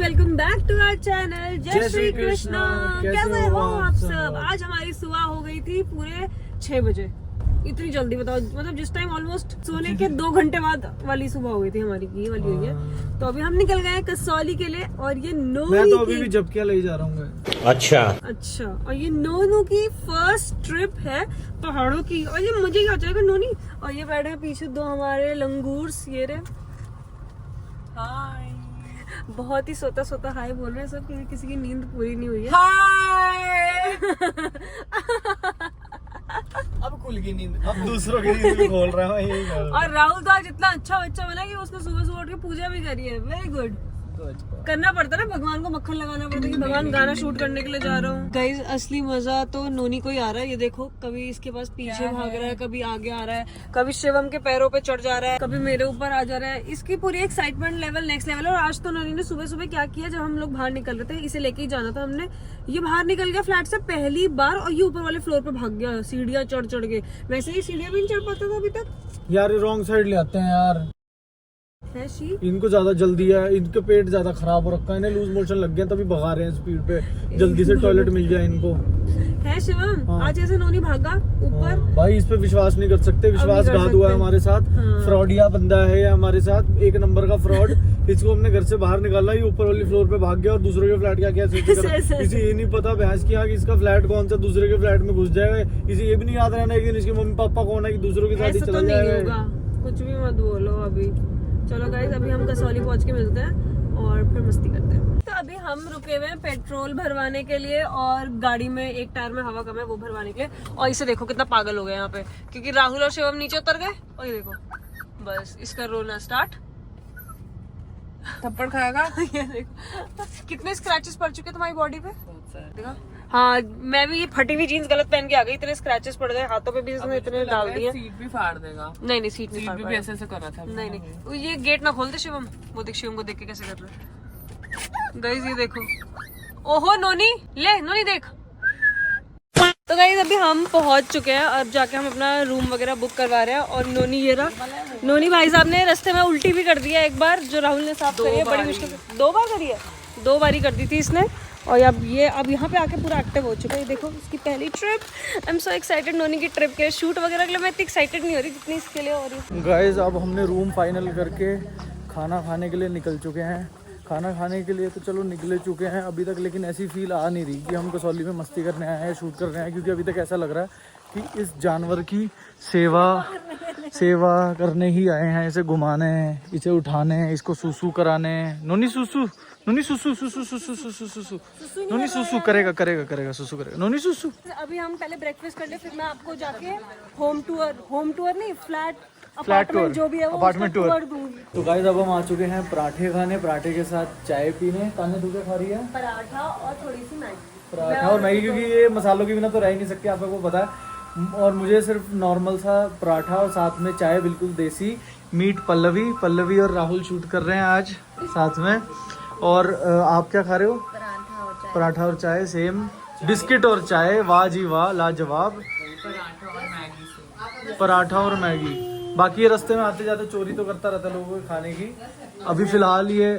Welcome back to our channel जय श्री कृष्णा। कैसे हो आप सब? आज हमारी सुबह हो गई थी पूरे 6 बजे। इतनी जल्दी बताओ, मतलब जिस टाइम ऑलमोस्ट सोने के 2 घंटे बाद वाली सुबह हो गई थी हमारी, ये वाली हुई है। तो अभी हम निकल गए कसौली के लिए और ये नोनू मैं तो अभी भी झपकियां ले जा रहा हूँ। अच्छा, और ये नोनू की फर्स्ट ट्रिप है पहाड़ों की। और ये मुझे क्या जाएगा नोनी। और ये बैठे हैं पीछे दो हमारे लंगूर्स, ये रे हाय। बहुत ही सोता सोता हाय बोल रहे हैं सब, किसी की नींद पूरी नहीं हुई है। हाय अब कुल की नींद, अब दूसरों की नींद भी खोल रहा है यही कर। और राहुल तो आज इतना अच्छा बच्चा बना कि उसने सुबह सुबह उठ के पूजा भी करी है। Very good. करना पड़ता ना, भगवान को मक्खन लगाना पड़ता है कि भगवान गाना शूट करने के लिए जा रहा हूँ। गाइस असली मजा तो नोनी को ही आ रहा है। ये देखो, कभी इसके पास पीछे भाग रहा है, कभी आगे आ रहा है, कभी शिवम के पैरों पे चढ़ जा रहा है, कभी मेरे ऊपर आ जा रहा है। इसकी पूरी एक्साइटमेंट लेवल नेक्स्ट लेवल। और आज तो नोनी ने सुबह सुबह क्या किया, जब हम लोग बाहर निकल रहे थे, इसे लेके ही जाना था हमने, ये बाहर निकल गया फ्लैट से पहली बार और ये ऊपर वाले फ्लोर पे भाग गया सीढ़ियाँ चढ़ चढ़ के। वैसे ही सीढ़ियाँ भी नहीं चढ़ पाता था अभी तक। यार रॉन्ग साइड ले आते हैं यार, है शी? इनको ज्यादा जल्दी है, इनका पेट ज्यादा खराब हो रखा है, इन्हें लूज मोशन लग गया तभी भगा रहे हैं स्पीड पे, जल्दी से टॉयलेट मिल जाए इनको। है शिवम, हाँ। आज ऐसे नोनी भागा ऊपर। भाई इस पे विश्वास नहीं कर सकते, विश्वासघात हुआ है हमारे साथ। हाँ। फ्रॉडिया बंदा है हमारे साथ, एक नंबर का फ्रॉड। इसको हमने घर से बाहर निकाला, ये ऊपर वाली फ्लोर पे भाग गया और दूसरे के फ्लैट क्या क्या इसे ये नहीं पता भैंस की कि इसका फ्लैट कौन सा दूसरे के फ्लैट में घुस जाएगा। इसे ये भी नहीं याद रहना एक दिन इसके मम्मी पापा कौन है कि दूसरों के साथ ही चला जाएगा। कुछ भी मत बोलो अभी। चलो गाइस, अभी हम कसौली पहुंच के मिलते हैं और फिर मस्ती करते हैं। तो अभी हम रुके हुए हैं पेट्रोल भरवाने के लिए और गाड़ी में एक टायर में हवा कम है वो भरवाने के लिए। और इसे देखो कितना पागल हो गया यहाँ पे, क्योंकि राहुल और शिवम नीचे उतर गए। और ये देखो बस इसका रोना स्टार्ट, थप्पड़ खाएगा। ये देखो कितने स्क्रैचेस पड़ चुके तुम्हारी बॉडी पे। देखा? हाँ, मैं भी ये फटी हुई जीन्स गलत पहन के आ गई, इतने स्क्रैचेस पड़ गए हाथों पे भी, इसने इतने डाल दिए। सीट भी फाड़ देगा। नहीं सीट नहीं फाड़ भी ऐसे कर रहा था। नहीं ये गेट ना खोल दे शिवम। वो देख शिवम को देख के कैसे कर रहा है। गाइस ये देखो, ओहो नोनी, ले नोनी देख। तो गाइस अभी हम पहुंच चुके हैं, अब जाके हम अपना रूम वगैरह बुक करवा रहे हैं। और नोनी ये रहा, नोनी भाई साहब ने रास्ते में उल्टी भी कर दिया एक बार, जो राहुल ने साफ करी है बड़ी मुश्किल से। 2 बार करी है, 2 बार ही कर दी थी इसने। और अब यहाँ पे आके पूरा एक्टिव हो चुका है। देखो इसकी पहली trip. I am so excited Noni की ट्रिप के शूट वगैरह के लिए। मैं इतनी एक्साइटेड नहीं हो रही जितनी इसके लिए हो रही। गाइस अब हमने रूम फाइनल करके खाना खाने के लिए निकल चुके हैं। खाना खाने के लिए तो चलो निकले चुके हैं अभी तक, लेकिन ऐसी फील आ नहीं रही कि हम कसौली में मस्ती करने आए हैं, शूट कर रहे हैं। क्योंकि अभी तक ऐसा लग रहा है कि इस जानवर की सेवा करने ही आए हैं, इसे घुमाने, इसे उठाने, इसको सुसु कराने। नोनी सुसु, नोनी सुसु सुसु सुसु सुसु सुसु, नोनी सुसु करेगा सुसु करेगा नोनी सुसु। अभी हम पहले ब्रेकफास्ट कर ले, फिर मैं आपको जाके होम टूर नहीं, फ्लैट टूर जो भी है वो अपार्टमेंट टूर दूंगी। तो गाइस अब हम आ चुके हैं पराठे खाने, पराठे के साथ चाय पीने। कान्हे तू क्या खा रही है? पराठा और थोड़ी सी मैगी। पराठा और मैगी, क्योंकि ये मसालों के बिना तो रह ही नहीं सकते, आप लोगों को पता है। और मुझे सिर्फ नॉर्मल सा पराठा और साथ में चाय, बिल्कुल देसी। मीट पल्लवी और राहुल शूट कर रहे हैं आज साथ में। और आप क्या खा रहे हो? पराठा और चाय सेम, बिस्किट और चाय। वाह जी वाह, लाजवाब। पराठा और मैगी। बाकी ये रास्ते में आते जाते चोरी तो करता रहता लोगों के खाने की। अभी फिलहाल ये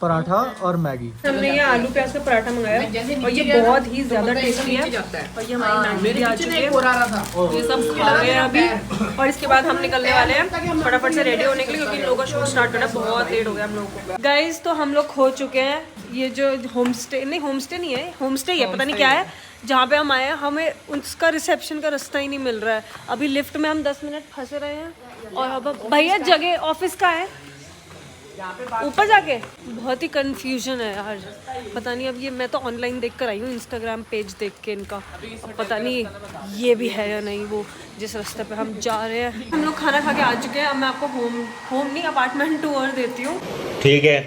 पराठा और मैगी। हमने ये आलू प्याज का पराठा मंगाया और ये बहुत ही ज्यादा टेस्टी है। और ये हमारी मैगी आ चुकी है, ये सब खा रहे हैं अभी। और इसके बाद हम निकलने वाले हैं फटाफट से रेडी होने के लिए, क्योंकि इन लोगों का शूट स्टार्ट करना बहुत लेट हो गया हम लोगों को। गाइज तो हम लोग खो चुके हैं। ये जो होम स्टे नहीं है, होम स्टे ही है, पता नहीं क्या है, जहाँ पे हम आए हैं, हमें उसका रिसेप्शन का रास्ता ही नहीं मिल रहा है। अभी लिफ्ट में हम 10 मिनट फंसे रहे हैं। और अब भैया जगह ऑफिस का है ऊपर जाके। बहुत ही कंफ्यूजन है यार, पता नहीं। अब ये मैं तो ऑनलाइन देख कर आई हूँ, इंस्टाग्राम पेज देख के इनका। अब पता नहीं ये भी है या नहीं वो जिस रास्ते पे हम जा रहे हैं। हम लोग खाना खा के आ चुके हैं। अब मैं आपको होम नहीं अपार्टमेंट टूर देती हूँ। ठीक है,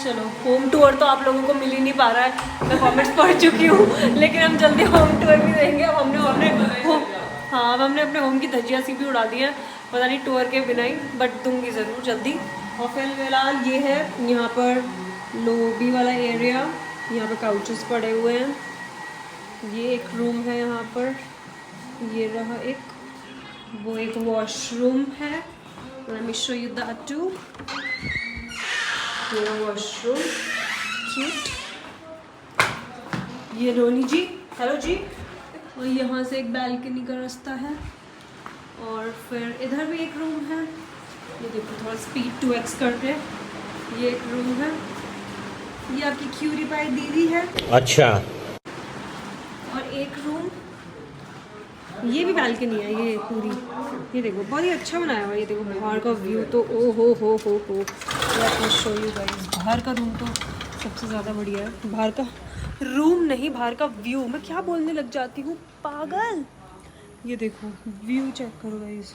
चलो। होम टूर तो आप लोगों को मिल ही नहीं पा रहा है, मैं कमेंट्स पढ़ चुकी हूँ, लेकिन हम जल्दी होम टूर भी देंगे। अब अब हमने अपने होम की धज्जियाँ सी भी उड़ा दी है, पता नहीं टूर के बिना ही, बट दूंगी ज़रूर जल्दी। और फिलहाल ये है यहाँ पर लोबी वाला एरिया, यहाँ पर काउचेस पड़े हुए हैं। ये एक रूम है यहाँ पर, ये रहा एक, वो एक वॉशरूम है। Let me show you that too. ये वॉशरूम क्यूट। ये रोनी जी, हेलो जी। और यहाँ से एक बैल्कनी का रास्ता है और फिर इधर भी एक रूम है। ये देखो थोड़ा स्पीड 2x करके, ये एक रूम है। ये आपकी क्यूरी पाई दीदी है। अच्छा। और एक रूम, ये भी बालकनी है ये पूरी। ये देखो बहुत ही अच्छा बनाया हुआ है। ये देखो बाहर का व्यू तो ओ हो। Let me show you guys. बाहर का रूम तो सबसे ज़्यादा बढ़िया है। बाहर का रूम नहीं, बाहर का व्यू। मैं क्या बोलने लग जाती हूँ, पागल। ये देखो व्यू चेक करो गाइस,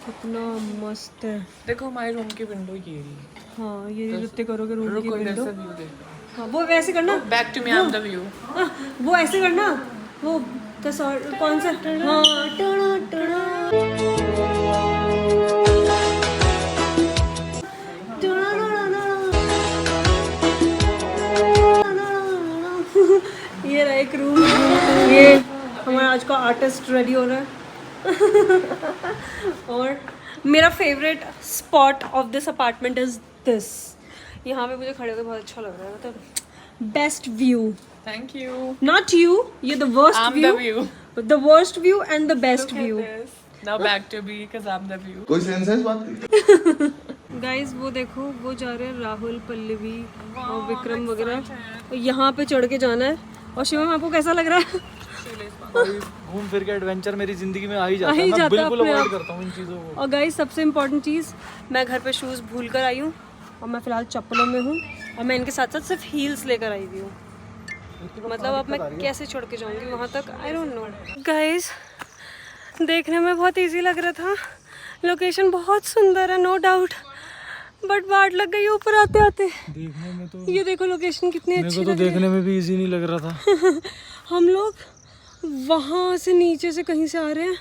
कितना मस्त है। देखो हमारे रूम की विंडो ये रही। हाँ ये जितने करोगे रूम की कोई विंडो। ऐसा व्यू देखो। हाँ वो वैसे करना, back to me I am the view. वो ऐसे करना, वो कौन सा, हाँ टड़ा टड़ा ये रहा एक रूम। ये हमारा आज का आर्टिस्ट रेडी हो रहा है। और मेरा favourite spot of this apartment is this. यहाँ पे मुझे खड़े होकर बहुत अच्छा लग रहा है, मतलब best view. Thank you. Not you, you're the worst I'm view. the view. The worst view and the best Look at view. this. Now back to me because I'm the view. कोई sense है इस बात की? Guys वो देखो, वो जा रहे हैं राहुल, पल्लवी और विक्रम वगैरह। यहाँ पे चढ़ के जाना है। और शिवम आपको कैसा लग रहा है? घूम फिर के एडवेंचर मेरी जिंदगी में आ ही जाता है। मैं जाता बिल्कुल अपने अवॉइड आप। करता हूँ इन चीज़ों को। और गाइस सबसे इम्पोर्टेंट चीज़, मैं घर पे शूज़ भूल कर आई हूँ और मैं फ़िलहाल चप्पलों में हूँ और मैं इनके साथ साथ सिर्फ हील्स लेकर आई हुई हूँ। मतलब अब मैं कैसे छोड़ के जाऊँगी वहाँ तक, आई डोंट नो। गाइस देखने में बहुत इजी लग रहा था, लोकेशन बहुत सुंदर है नो डाउट, बट बाट लग गई ऊपर आते आते। देखने में तो ये देखो लोकेशन कितनी अच्छी मेरे को तो लग रही है। देखने में भी इजी नहीं लग रहा था। हम लोग वहाँ से नीचे से कहीं से आ रहे हैं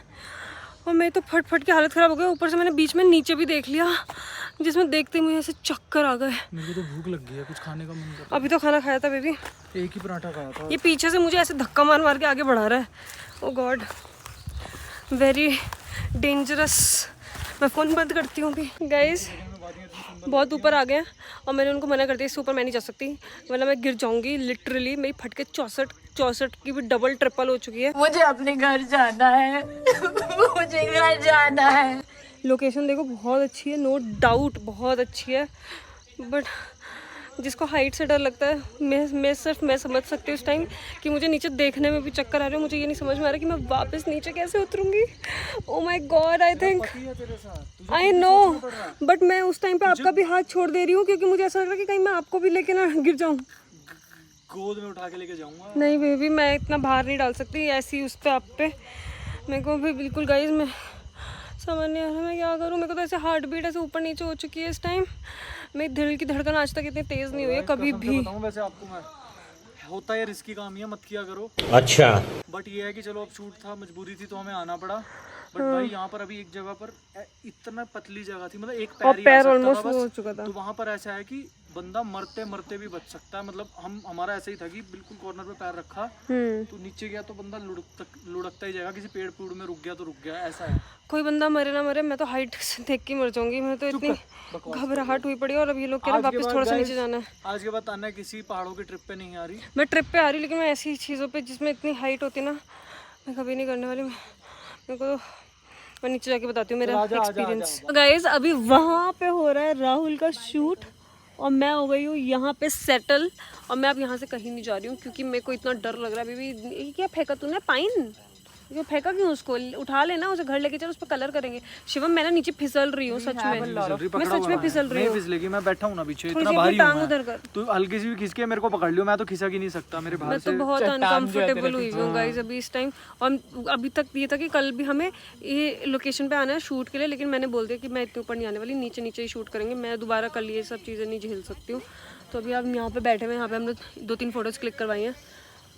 और मैं तो फट के हालत ख़राब हो गई। ऊपर से मैंने बीच में नीचे भी देख लिया, जिसमें देखते मुझे ऐसे चक्कर आ गए। मेरे को तो भूख लग गई है, कुछ खाने का मन कर रहा अभी तो खाना खाया था बेबी। है। एक ही पराठा खाया था। ये पीछे से मुझे ऐसे धक्का मार के आगे बढ़ा रहा है। ओ गॉड, वेरी डेंजरस। मैं फ़ोन बंद करती हूँ अभी। गाइस बहुत ऊपर आ गए हैं और मैंने उनको मना कर दिया, इससे ऊपर मैं नहीं जा सकती वरना मैं गिर जाऊंगी। लिटरली मेरी फटके 64 की भी डबल ट्रिपल हो चुकी है। मुझे अपने घर जाना है। मुझे घर जाना है। लोकेशन देखो बहुत अच्छी है, नो डाउट बहुत अच्छी है, बट जिसको हाइट से डर लगता है, मैं समझ सकती हूँ उस टाइम कि मुझे नीचे देखने में भी चक्कर आ रहे हो। मुझे ये नहीं समझ में आ रहा कि मैं वापस नीचे कैसे उतरूंगी। Oh my God, I think I know, but मैं उस टाइम पे आपका भी हाथ छोड़ दे रही हूँ क्योंकि मुझे ऐसा लग रहा है कि कहीं मैं आपको भी लेके ना गिर जाऊँ। गोद में उठा के लेके जाऊंगा। नहीं बेबी, मैं इतना बाहर नहीं डाल सकती ऐसी उस पे आप पे। मेरे को भी बिल्कुल गाइस मैं समझ नहीं आ रहा मैं क्या करूँ। मेरे को तो ऐसे हार्ट बीट ऐसे ऊपर नीचे हो चुकी है इस टाइम। मेरी दिल की धड़कन आज तक इतनी तेज नहीं हुई है कभी भी। बताऊं वैसे आपको मैं, होता है रिस्की काम, ये मत किया करो। अच्छा। बट ये है कि चलो अब शूट था, मजबूरी थी तो हमें आना पड़ा। बट भाई यहाँ पर अभी एक जगह पर इतना पतली जगह थी, मतलब एक पैर ही आ पैर सकता ऑलमोस्ट था बस। हो चुका था। तो वहाँ पर ऐसा है कि बंदा मरते मरते भी बच सकता है। मतलब हमारा ऐसा ही था कि बिल्कुल कॉर्नर पे पैर रखा तो नीचे गया तो बंदा लुढ़कता ही जाएगा। किसी पेड़ पूड़ में रुक गया तो रुक गया, ऐसा है। कोई बंदा मरे ना मरे, मैं तो हाइट से देख के मर जाऊंगी। मैं तो इतनी घबराहट हुई पड़ी और अब ये लोग कह रहे हैं वापस थोड़ा सा नीचे जाना है। आज के बाद तान्या किसी पहाड़ों की ट्रिप पे नहीं आ रही। मैं ट्रिप पे आ रही, लेकिन मैं ऐसी चीज़ों पे जिसमें इतनी हाइट होती ना, मैं कभी नहीं करने वाली। मेरे को मैं नीचे जाके बताती हूँ मेरा एक्सपीरियंस। गाइस अभी वहाँ पे हो रहा है राहुल का शूट और मैं हो गई हूँ यहाँ पे सेटल और मैं अब यहाँ से कहीं नहीं जा रही हूँ क्योंकि मेरे को इतना डर लग रहा है। अभी ये क्या फेंका तूने, पाइन? ये फेंका क्यों? उसको उठा लेना, उसे घर लेके चल, उस पर कलर करेंगे। शिवम मैं ना नीचे फिसल रही हूँ सच में, मैं सच में फिसल रही हूँ। फिसलेगी, मैं बैठा हूँ ना पीछे, इतना थोड़ी भारी सी टांग हूँ उधर मैं। कर। तू हल्की सी भी खिसके मेरे को पकड़ लियो, मैं तो खिसक ही नहीं सकता मेरे मैं भार तो से। बहुत अनकंफर्टेबल हुई हूँ गाइस अभी इस टाइम। और अभी तक ये था कि कल भी हमें ये लोकेशन पे आना है शूट के लिए, लेकिन मैंने बोल दिया कि मैं इतने ऊपर नहीं आने वाली, नीचे नीचे ही शूट करेंगे। मैं दोबारा कल ये सब चीज़ें नहीं झेल सकती हूँ। तो अभी आप यहाँ पे बैठे हुए, यहाँ पे हमने 2-3 फोटोज क्लिक करवाई हैं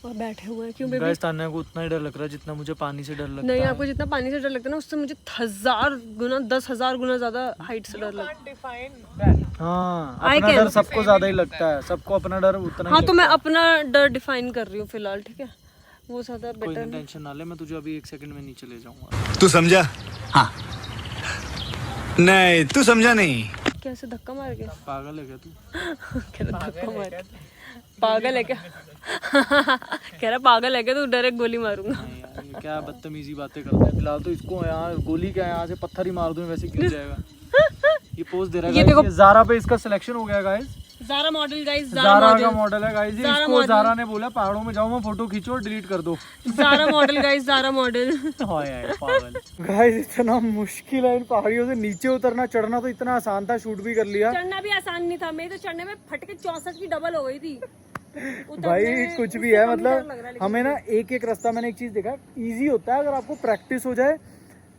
और बैठे हुए हैं। क्यों बेबी? गाइस तान्या को उतना ही डर लग रहा है जितना मुझे पानी से डर लगता है। नहीं, आपको जितना पानी से डर लगता है ना, उससे मुझे 10,000 गुना ज़्यादा हाइट से डर लगता है। हाँ, अपना डर सबको ज्यादा ही लगता है, सबको अपना डर उतना ही। हाँ तो मैं अपना डर डिफाइन कर रही हूँ फिलहाल, ठीक है? वो ज़्यादा कोई बेटर। टेंशन ना ले, मैं तुझे अभी 1 सेकंड में नीचे ले जाऊंगा। तू समझा? हाँ। नहीं तू समझा नहीं। कैसे धक्का मार के? पागल है क्या तू? कह रहा धक्का मार, पागल है क्या? कह रहा पागल है क्या तू, डायरेक्ट गोली मारूंगा। नहीं यार, ये क्या बदतमीजी बातें करता है। फिलहाल तो इसको यहाँ गोली क्या है, यहाँ से पत्थर ही मार दूं वैसे गिर जाएगा। ये पोज दे रहा है। ये देखो, ज़ारा पे इसका सिलेक्शन हो गया guys. Zara model guys, Zara का मॉडल है गाइस। ज़ारा इसको मॉडल। ज़ारा ने बोला पहाड़ों में जाओ, मैं फोटो खींचो और डिलीट कर दो। Zara model guys, Zara model. हाँ यार पागल। गाइस इतना मुश्किल है इन पहाड़ियों से नीचे उतरना, चढ़ना तो इतना आसान था, शूट भी कर लिया। चढ़ना भी आसान नहीं था, मेरे तो चढ़ने में फटके 64 की डबल हो गई थी। भाई कुछ भी है, मतलब हमें ना एक एक रास्ता, मैंने एक चीज देखा, इजी होता है अगर आपको प्रैक्टिस हो जाए।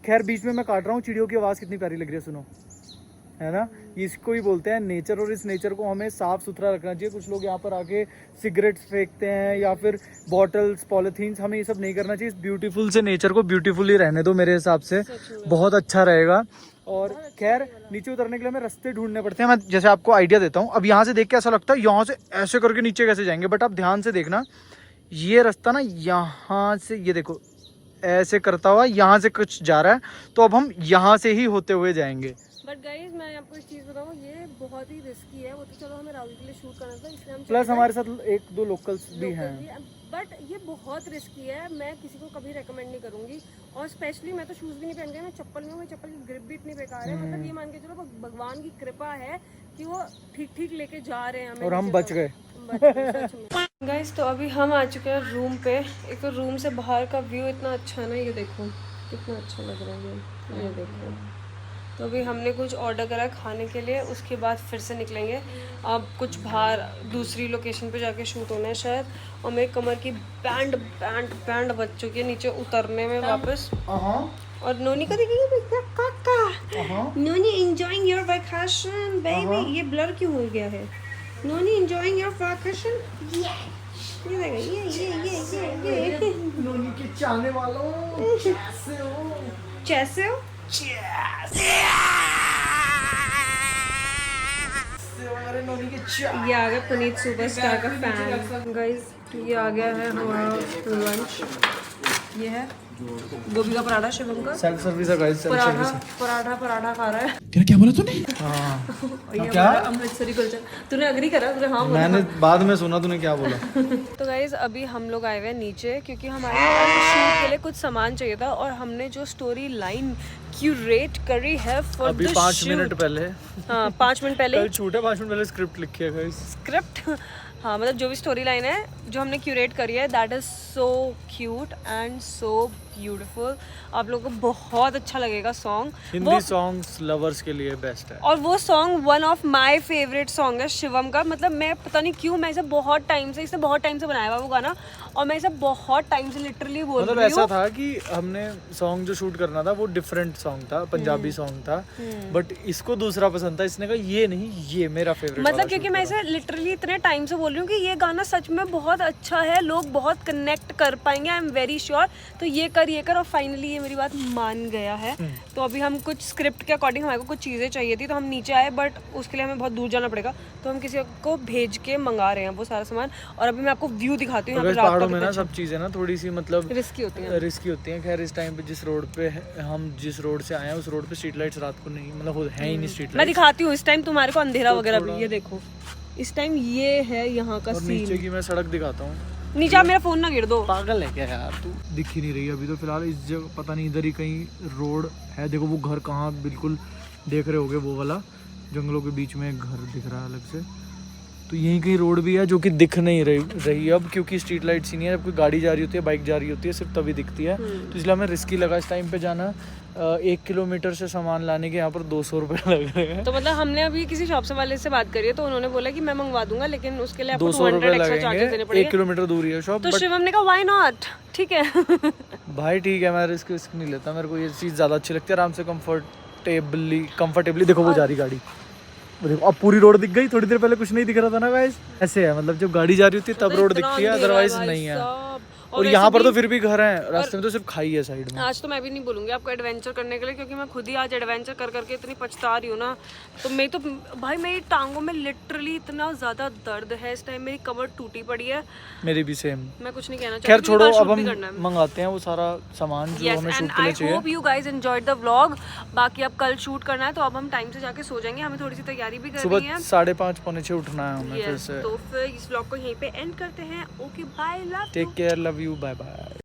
खैर बीच में मैं काट रहा हूँ, चिड़ियों की आवाज़ कितनी प्यारी लग रही है, सुनो, है ना। इसको ही बोलते हैं नेचर, और इस नेचर को हमें साफ सुथरा रखना चाहिए। कुछ लोग यहाँ पर आके सिगरेट्स फेंकते हैं या फिर बॉटल्स, पॉलिथीन्स, हमें ये सब नहीं करना चाहिए। इस ब्यूटीफुल से नेचर को ब्यूटीफुल ही रहने दो, मेरे हिसाब से बहुत अच्छा रहेगा। और खैर नीचे उतरने के लिए हमें रास्ते ढूंढने पड़ते हैं। मैं जैसे आपको आइडिया देता हूँ, अब यहाँ से देख के ऐसा लगता है यहाँ से ऐसे करके नीचे कैसे जाएंगे, बट आप ध्यान से देखना, ये रास्ता ना यहाँ से, ये देखो ऐसे करता हुआ यहाँ से कुछ जा रहा है, तो अब हम यहाँ से ही होते हुए जाएंगे। बट गाइस मैं आपको एक चीज बताऊं, ये बहुत ही रिस्की है। वो तो चलो हमें राहुल के लिए शूट करना था, इसलिए हम प्लस हमारे साथ एक दो लोकल्स भी हैं। बट ये बहुत रिस्की है, मैं किसी को कभी रेकमेंड नहीं करूंगी। और स्पेशली मैं तो शूज भी नहीं पहन गई, मैं चप्पल में हूँ, मेरी चप्पल की ग्रिप भी इतनी बेकार है। मतलब ये मान के चलो भगवान की कृपा है कि वो ठीक ठीक लेके जा रहे हैं हमें, और हम बच गए। गाइस तो अभी हम आ चुके हैं रूम पे। एक तो रूम से बाहर का व्यू इतना अच्छा है ना, ये देखो कितना अच्छा लग रहा है ये देखो। तो अभी हमने कुछ ऑर्डर करा खाने के लिए, उसके बाद फिर से निकलेंगे। अब कुछ बाहर दूसरी लोकेशन पे जाके शूट होना है शायद। और मेरी कमर की बैंड बज चुकी है नीचे उतरने में वापस। और नोनी को देखेंगे काका, नोनी एंजॉयिंग योर वैकेशन बेबी। ये ब्लर क्यों हो गया है? नोनी एंजॉयिंग योर वैकेशन, ये नोनी के चाहने वालों, कैसे हो? ये आ गया पुनीत सुपरस्टार का फैन। गाइस ये आ गया है हमारा लंच। ये है गोभी का पराठा, शिवम का सेल्फ सर्विस है गाइस। पराठा खा रहा है। क्या बोला तूने? ये क्या अमृतसरी कुलचा। तूने अग्री करा? तूने हाँ बोला। मैंने बाद में सुना तूने क्या बोला। तो गाइज अभी हम लोग आए हुए हैं नीचे, क्योंकि हमारे शूट के लिए कुछ सामान चाहिए था। और हमने जो स्टोरी लाइन क्यूरेट करी है फॉर अभी द 5 मिनट पहले, हाँ 5 मिनट पहले कल छूट है, 5 मिनट पहले स्क्रिप्ट लिखी है गाइस। स्क्रिप्ट, हाँ मतलब जो भी स्टोरी लाइन है जो हमने क्यूरेट करी है, that is so cute and so beautiful. आप लोगों को बहुत अच्छा लगेगा सॉन्ग। हिंदी सॉन्ग्स लवर्स के लिए बेस्ट है। और वो song one of my favourite song है शिवम का। मतलब मैं पता नहीं क्यों, मैं इसे बहुत टाइम से बनाया हुआ वो गाना, और मैं इसे बहुत टाइम से लिटरली बोल रही हूँ। मतलब ऐसा था कि हमने सॉन्ग जो शूट करना था वो डिफरेंट सॉन्ग था, पंजाबी सॉन्ग था, बट इसको दूसरा पसंद था। इसने कहा ये नहीं, ये मेरा फेवरेट। मतलब क्योंकि मैं इसे लिटरली इतने टाइम से बोल रही हूँ कि ये गाना सच में बहुत अच्छा है, लोग बहुत कनेक्ट कर पाएंगे, आई एम वेरी श्योर। तो ये कर और फाइनली ये मेरी बात मान गया है। तो अभी हम कुछ स्क्रिप्ट के अकॉर्डिंग हमारे को कुछ चीज़ें चाहिए थी, तो हम नीचे आए, बट उसके लिए हमें बहुत दूर जाना पड़ेगा। तो हम किसी को भेज के मंगा रहे हैं वो सारा सामान। और अभी मैं आपको व्यू दिखाती हूँ। पहाड़ों में ना सब चीज़ें ना थोड़ी सी मतलब रिस्की होती हैं। खैर इस टाइम पे जिस रोड से आए हैं उस रोड पे स्ट्रीट लाइट्स रात को नहीं, मतलब है ही नहीं स्ट्रीट लाइट। मैं दिखाती हूँ इस टाइम तुम्हारे को अंधेरा वगैरह भी। ये देखो इस टाइम ये है यहाँ का सीन। नीचे की मैं सड़क दिखाता हूँ। नीचे आप मेरा फोन ना गिर दो। पागल है क्या यार तू? दिख ही नहीं रही अभी तो फिलहाल इस जगह, पता नहीं इधर ही कहीं रोड है। देखो वो घर कहाँ, बिल्कुल देख रहे होगे वो वाला जंगलों के बीच में एक घर दिख रहा है अलग से। तो यहीं कहीं रोड भी है जो कि दिख नहीं रही अब, क्योंकि स्ट्रीट लाइट्स ही नहीं है। जब कोई गाड़ी जा रही होती है, बाइक जा रही होती है, सिर्फ तभी दिखती है। तो इसलिए हमें रिस्की लगा इस टाइम पे जाना। 1 किलोमीटर से सामान लाने के यहाँ पर 200 रुपये लग रहे हैं। तो मतलब हमने अभी किसी शॉप से वाले से बात करी है, तो उन्होंने बोला कि मैं मंगवा दूंगा, लेकिन उसके लिए आपको 200 रुपये लगेंगे। 1 किलोमीटर दूरी है शॉप। तो शिवम ने कहा व्हाई नॉट, ठीक है। भाई ठीक है, मैं रिस्क नहीं लेता। मेरे को ये चीज़ ज़्यादा अच्छी लगती है, आराम से कंफर्टेबली। देखो वो जा रही गाड़ी, देखो अब पूरी रोड दिख गई। थोड़ी देर पहले कुछ नहीं दिख रहा था ना गाइस। ऐसे है मतलब जब गाड़ी जा रही होती है तब रोड दिखती है, अदरवाइज नहीं है। और यहाँ पर तो फिर भी घर है, रास्ते में तो सिर्फ खाई है साइड में। आज तो मैं भी नहीं बोलूँगी आपको एडवेंचर करने के लिए, क्योंकि मैं खुद ही आज एडवेंचर कर करके इतनी पछता रही हूँ ना। तो मैं तो भाई मेरी टांगों में लिटरली इतना ज़्यादा दर्द है इस टाइम, मेरी कमर टूटी पड़ी है। मेरी भी सेम। मैं कुछ नहीं कहना खैर चाहती, छोड़ो, अब हम मंगाते हैं वो सारा सामान जो हमें शूट के लिए चाहिए। I hope you guys enjoyed the vlog. बाकी अब कल शूट करना है तो अब हम टाइम से जाके सो जाएंगे, हमें थोड़ी सी तैयारी भी करनी है। सुबह 5:30 पौने 6 उठना है हमें फिर से। तो फिर इस व्लॉग को यहीं पे एंड करते हैं। Okay bye, love, take care, love you, bye bye.